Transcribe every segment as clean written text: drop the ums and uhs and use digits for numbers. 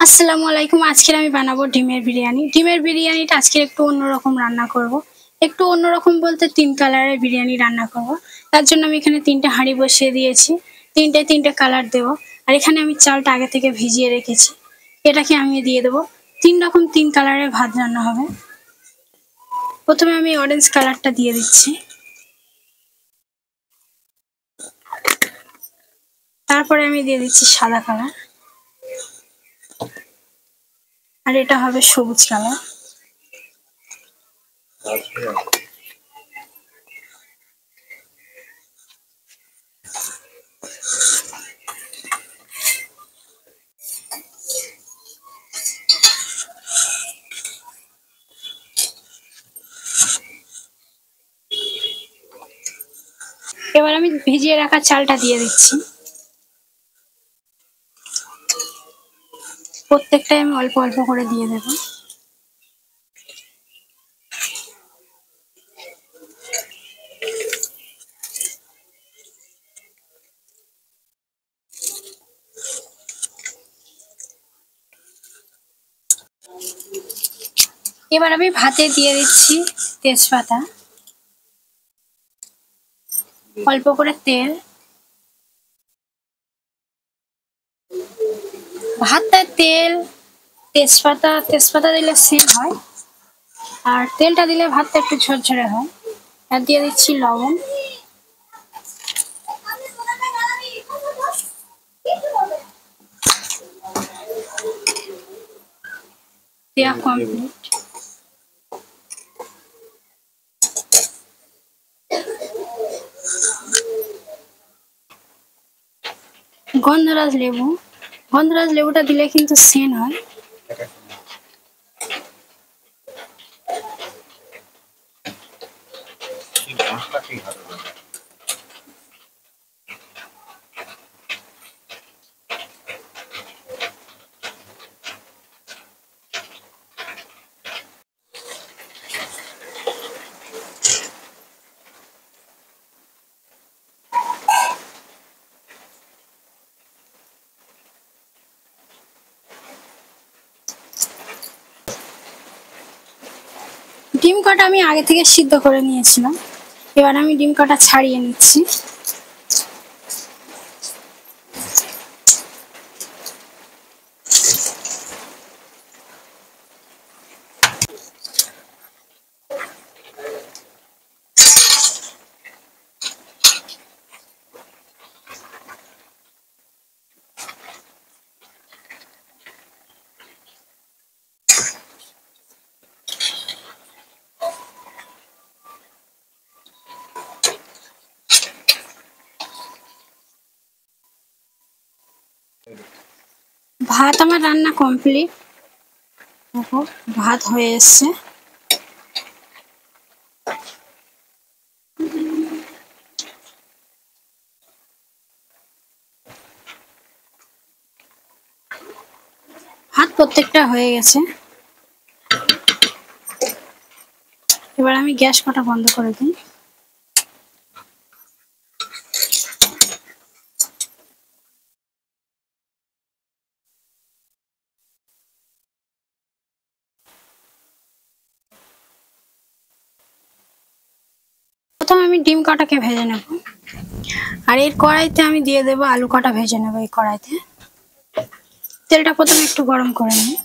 আসসালামু আলাইকুম। আজকের আমি বানাবো ডিমের বিরিয়ানি। ডিমের বিরিয়ানিটা আজকে একটু অন্যরকম রান্না করব। একটু অন্যরকম বলতে ৩ কালারের বিরিয়ানি রান্না করব। তার জন্য আমি এখানে ৩ টে হাঁড়ি বসিয়ে দিয়েছি। ৩ টে কালার দেব। আর এখানে আমি চালটা আগে থেকে ভিজিয়ে রেখেছি। এটাকে আমি দিয়ে দেব। ৩ রকম ৩ কালারের ভাত রান্না হবে। প্রথমে আমি অরেঞ্জ কালারটা দিয়ে দিচ্ছি। তারপরে আমি দিয়ে দিচ্ছি সাদা কালার। আর এটা হবে সবুজ কালার। এবার আমি ভিজিয়ে রাখা চালটা দিয়ে দিচ্ছি। প্রত্যেকটাই আমি অল্প অল্প করে দিয়ে দেব। এবার আমি ভাতে দিয়ে দিচ্ছি তেজপাতা, অল্প করে তেল। ভাতটায় তেল, তেজপাতা দিলে সেন্ট হয়, আর তেলটা দিলে ভাতটা একটু ঝরঝরে হয়। আর দিয়ে দিচ্ছি লবণ। দেওয়া কমপ্লিট। গন্ধরাজ লেবুটা দিলে কিন্তু সেন্ট হয়। ডিম কটা আমি আগে থেকে সিদ্ধ করে নিয়েছিলাম। এবার আমি ডিম কটা ছাড়িয়ে নিচ্ছি। ভাত আমার রান্না কমপ্লিট। দেখো ভাত হয়ে এসছে। ভাত প্রত্যেকটা হয়ে গেছে। এবার আমি গ্যাস কটা বন্ধ করে দিই। প্রথমে আমি ডিম কটাকে ভেজে নেব, আর এর কড়াইতে আমি দিয়ে দেবো আলু কটা ভেজে নেবো। এই কড়াইতে তেলটা প্রথমে একটু গরম করে নিই।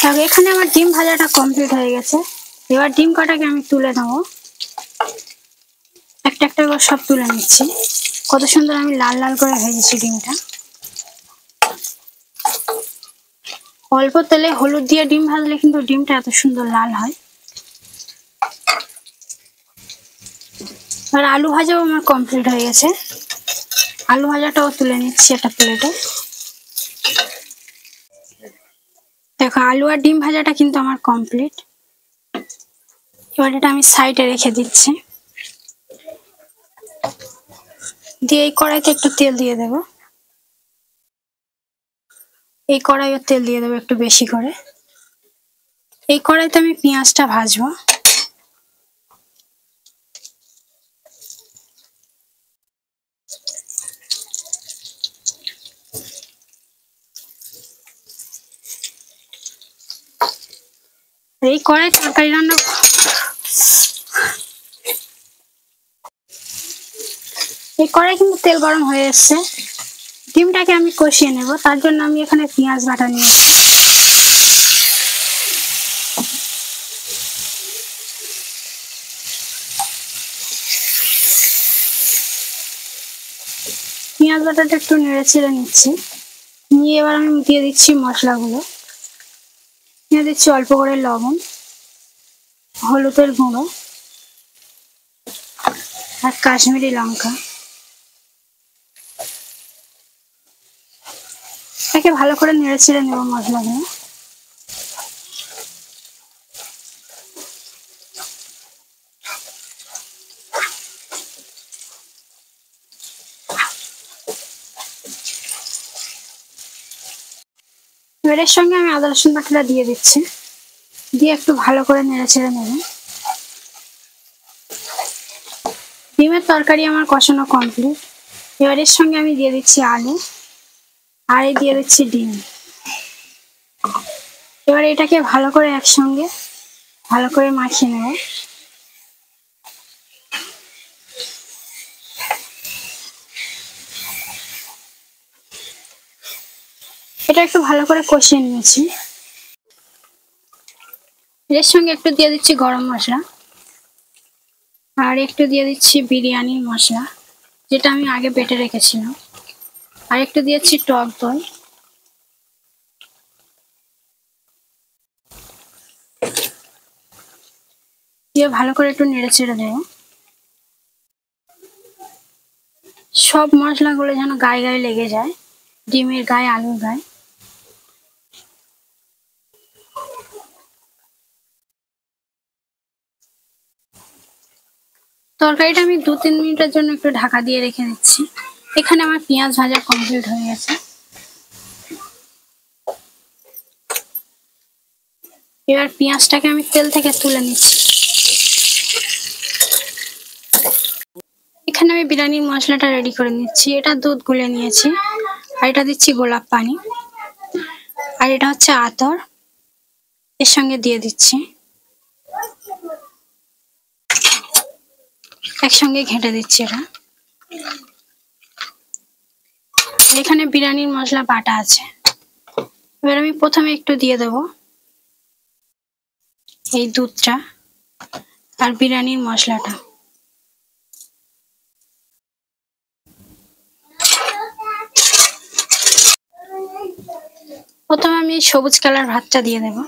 তবে এখানে আমার ডিম ভাজাটা কমপ্লিট হয়ে গেছে। এবার ডিম কটাকে আমি তুলে নেবো, একটা একটা করে সব তুলে নিচ্ছি। কত সুন্দর আমি লাল লাল করে ভেজেছি ডিমটা। অল্প তেলে হলুদ দিয়ে ডিম ভাজলে কিন্তু ডিমটা এত সুন্দর লাল হয়। আর আলু ভাজাও আমার কমপ্লিট হয়ে গেছে, আলু ভাজাটাও তুলে নিচ্ছি একটা প্লেটে। দেখো আলু আর ডিম ভাজাটা কিন্তু আমার কমপ্লিট। এবার এটা আমি সাইডে রেখে দিচ্ছি। দিয়ে এই কড়াইতে একটু তেল দিয়ে দেবো, এই কড়াইও তেল দিয়ে দেবো একটু বেশি করে। এই কড়াইতে আমি পেঁয়াজটা ভাজবো। এই কড়াই তরকারি রান্না, এই কড়াই কিন্তু তেল গরম হয়ে এসছে। ডিমটাকে আমি কষিয়ে নেব, তার জন্য আমি এখানে পেঁয়াজ বাটা নিয়েছি। পেঁয়াজ বাটাটা একটু নেড়ে চেড়ে নিচ্ছি, নিয়ে এবার আমি দিয়ে দিচ্ছি মশলাগুলো। দিয়ে দিচ্ছি অল্প করে লবণ, হলুদের গুঁড়ো আর কাশ্মীরি লঙ্কা। এটাকে ভালো করে নেড়ে চেড়ে নেব মশলাগুলো। এর সঙ্গে আমি আদা রসুন বাটাটা দিয়ে দিচ্ছি, দিয়ে একটু ভালো করে নেড়ে চেড়ে নেব। ডিমের তরকারি আমার কষানো কমপ্লিট। এবার এর সঙ্গে আমি দিয়ে দিচ্ছি আলু, আর এই দিয়ে দিচ্ছি ডিম। এবার এটাকে ভালো করে একসঙ্গে ভালো করে মাখিয়ে নেব। এটা একটু ভালো করে কষিয়ে নিয়েছি। এর সঙ্গে একটু দিয়ে দিচ্ছি গরম মশলা, আর একটু দিয়ে দিচ্ছি বিরিয়ানির মশলা যেটা আমি আগে বেটে রেখেছিলাম, আর একটু দিয়েছি টক দই। দিয়ে ভালো করে একটু নেড়ে চেড়ে দেবো। সব মশলাগুলো যেন গায়ে গায়ে লেগে যায়, ডিমের গায়ে আলুর গায়ে। তরকারিটা আমি 2-3 মিনিটের জন্য একটু ঢাকা দিয়ে রেখে দিচ্ছি। এখানে আমার পেঁয়াজ ভাজা কমপ্লিট হয়ে গেছে। এবার পেঁয়াজটাকে আমি তেল থেকে তুলে নিচ্ছি। এখানে আমি বিরিয়ানির মশলাটা রেডি করে নিচ্ছি। এটা দুধ গুলে নিয়েছি, আর এটা দিচ্ছি গোলাপ পানি, আর এটা হচ্ছে আতর, এর সঙ্গে দিয়ে দিচ্ছি। একসঙ্গে ঘেঁটে দিচ্ছি এটা। এখানে বিরিয়ানির মশলা বাটা আছে। এবার আমি প্রথমে একটু দিয়ে দেবো এই দুধটা আর বিরিয়ানির মশলাটা। প্রথমে আমি সবুজ কালার ভাতটা দিয়ে দেবো।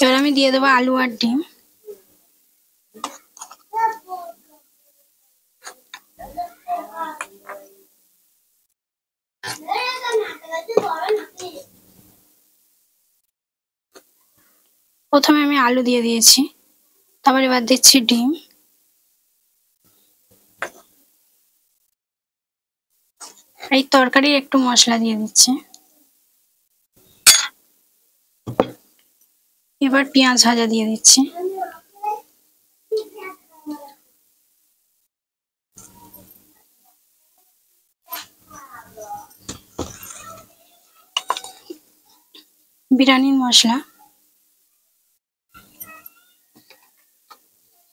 এবার আমি দিয়ে দেবো আলু আর ডিম। প্রথমে আমি আলু দিয়ে দিয়েছি, তারপর এবার দিচ্ছি ডিম। এই তরকারির একটু মশলা দিয়ে দিচ্ছি। এবার পেঁয়াজ ভাজা দিয়ে দিচ্ছি। বিরিয়ানির মশলা।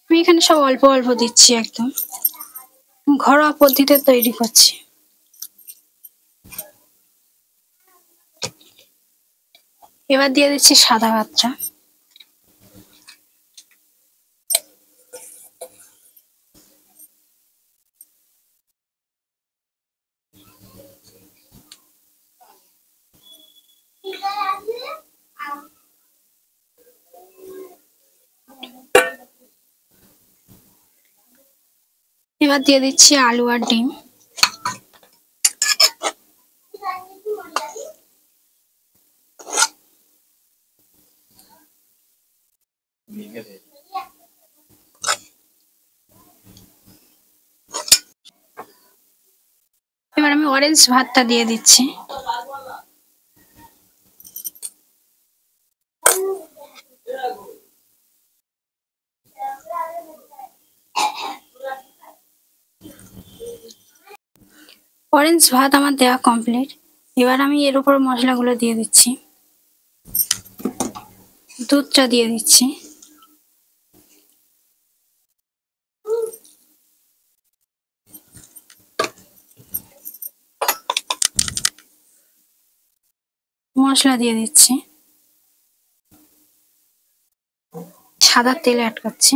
আমি এখানে সব অল্প অল্প দিচ্ছি, একদম ঘরোয়া পদ্ধতিতে তৈরি করছি। এবার দিয়ে দিচ্ছি সাদা ভাতটা। এবার দিয়ে দিচ্ছি আলু আর ডিম। এবার আমি অরেঞ্জ ভাতটা দিয়ে দিচ্ছি। অরেঞ্জ ভাত আমার দেওয়া কমপ্লিট। এবার আমি এর উপর মশলাগুলো দিয়ে দিচ্ছি। দুধটা দিয়ে দিচ্ছি। মশলা দিয়ে দিচ্ছি। সাদা তেল অ্যাড করছি।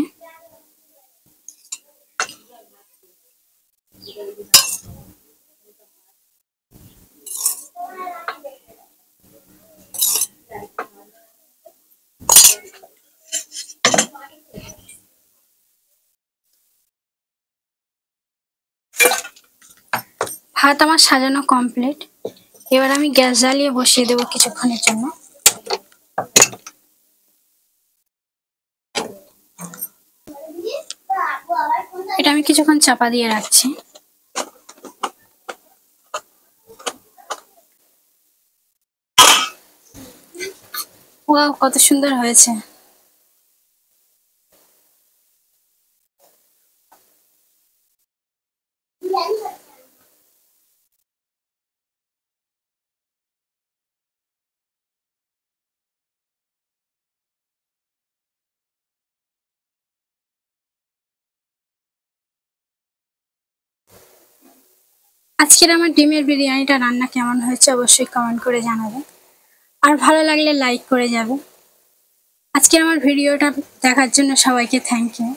ভাত আমার সাজানো কমপ্লিট। এবার আমি গ্যাস জ্বালিয়ে বসিয়ে দেবো কিছুক্ষণের জন্য। এটা আমি কিছুক্ষণ চাপা দিয়ে রাখছি। ওয়াও, কত সুন্দর হয়েছে। আজকের আমার ডিমের বিরিয়ানিটা রান্না কেমন হয়েছে অবশ্যই কমেন্ট করে জানাবেন, আর ভালো লাগলে লাইক করে যাবেন। আজকের আমার ভিডিওটা দেখার জন্য সবাইকে থ্যাংক ইউ।